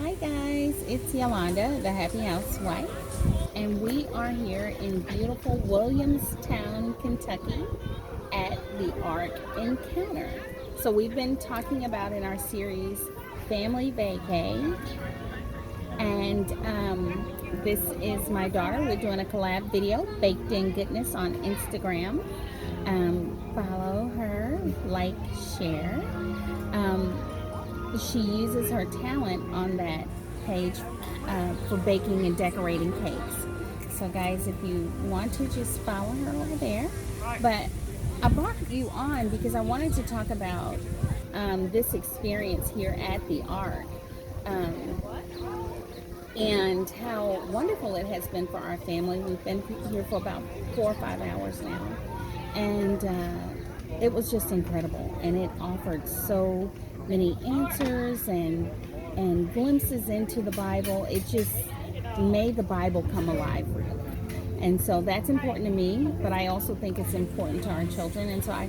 Hi guys, it's Yolanda, the Happy Housewife, and we are here in beautiful Williamstown, Kentucky at the Ark Encounter. So we've been talking about in our series Family Vacay, and this is my daughter. We're doing a collab video, Baked in Goodness, on Instagram. Follow her, like, share. Um, she uses her talent on that page for baking and decorating cakes. So guys, if you want to, just follow her over there. But I brought you on because I wanted to talk about this experience here at the Ark, and how wonderful it has been for our family. We've been here for about 4 or 5 hours now, and it was just incredible, and it offered so many answers and glimpses into the Bible. It just made the Bible come alive, really. And so that's important to me, but I also think it's important to our children. And so I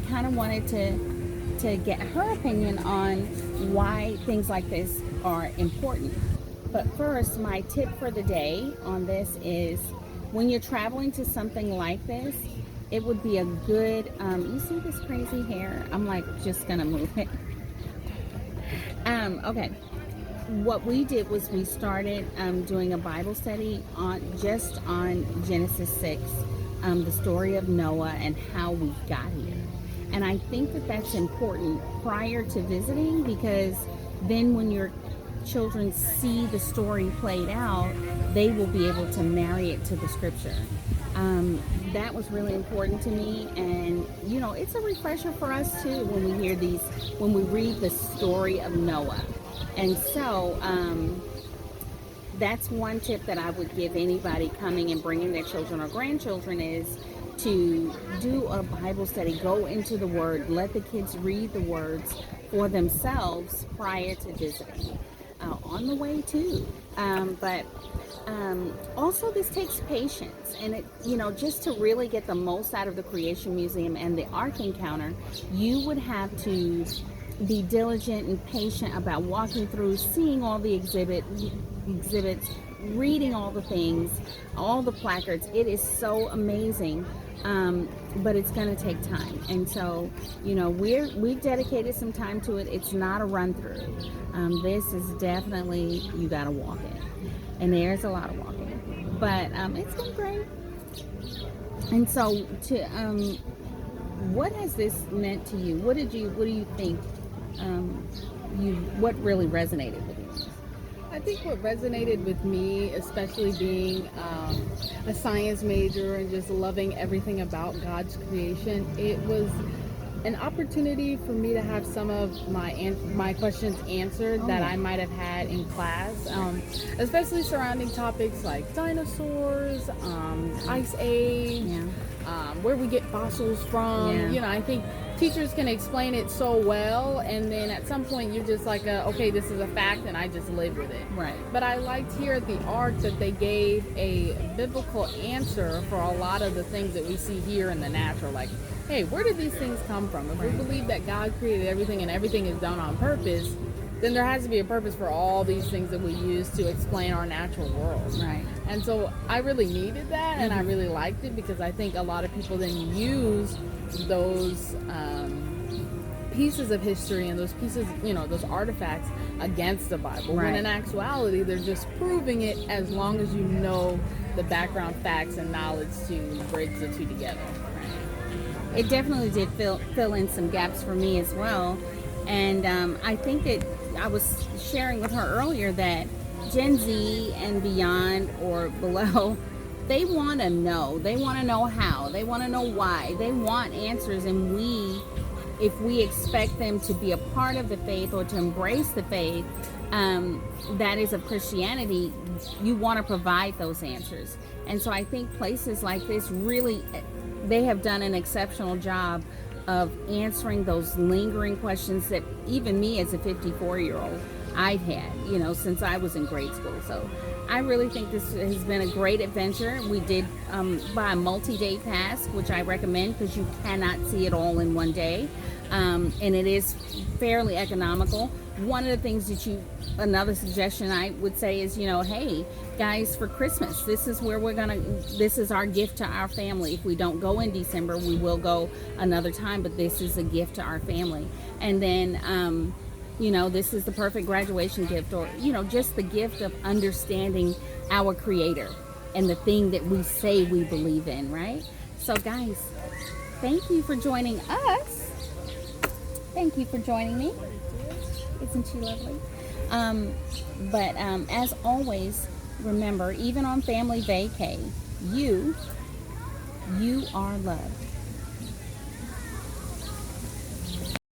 kind of wanted to get her opinion on why things like this are important. But first, my tip for the day on this is when you're traveling to something like this, it would be a good, you see this crazy hair? I'm like just gonna move it. Okay. What we did was we started doing a Bible study on Genesis 6, the story of Noah and how we got here. And I think that that's important prior to visiting, because then when your children see the story played out, they will be able to marry it to the scripture. That was really important to me, and it's a refresher for us too when we read the story of Noah. And so that's one tip that I would give anybody coming and bringing their children or grandchildren, is to do a Bible study. Go into the Word, let the kids read the words for themselves prior to visiting. On the way too, but also this takes patience, and it just to really get the most out of the Creation Museum and the Ark Encounter, you would have to be diligent and patient about walking through, seeing all the exhibits, reading all the things, all the placards. It is so amazing. But it's going to take time, and so we've dedicated some time to it. It's not a run through. This is definitely, you got to walk it, and there's a lot of walking, but it's been great. And so what has this meant to you? What do you think what really resonated with you? I think what resonated with me, especially being a science major and just loving everything about God's creation, it was an opportunity for me to have some of my questions answered that I might have had in class, especially surrounding topics like dinosaurs, ice age, where we get fossils from. I think teachers can explain it so well, and then at some point you're just like, okay, this is a fact, and I just live with it. Right. But I liked here at the Ark that they gave a biblical answer for a lot of the things that we see here in the natural. Like, hey, where did these things come from? If we believe that God created everything and everything is done on purpose, then there has to be a purpose for all these things that we use to explain our natural world. Right. And so I really needed that, and I really liked it, because I think a lot of people then use those pieces of history and those pieces, those artifacts against the Bible. Right. When in actuality, they're just proving it, as long as you know the background facts and knowledge to bridge the two together. Right. It definitely did fill in some gaps for me as well. And I think that I was sharing with her earlier that Gen Z and beyond or below, they want to know. They want to know how. They want to know why. They want answers. And if we expect them to be a part of the faith or to embrace the faith that is of Christianity, you want to provide those answers. And so I think places like this really, they have done an exceptional job of answering those lingering questions that even me as a 54-year-old, I've had, since I was in grade school. So I really think this has been a great adventure. We did buy a multi-day pass, which I recommend, because you cannot see it all in one day. And it is fairly economical. one of the things that another suggestion I would say is, hey guys, for Christmas, this is where this is our gift to our family. If we don't go in December, we will go another time, but this is a gift to our family. And then, this is the perfect graduation gift, or, just the gift of understanding our Creator and the thing that we say we believe in, right? So guys, thank you for joining us. Thank you for joining me. Isn't she lovely? But as always, remember, even on Family Vacay, you are loved.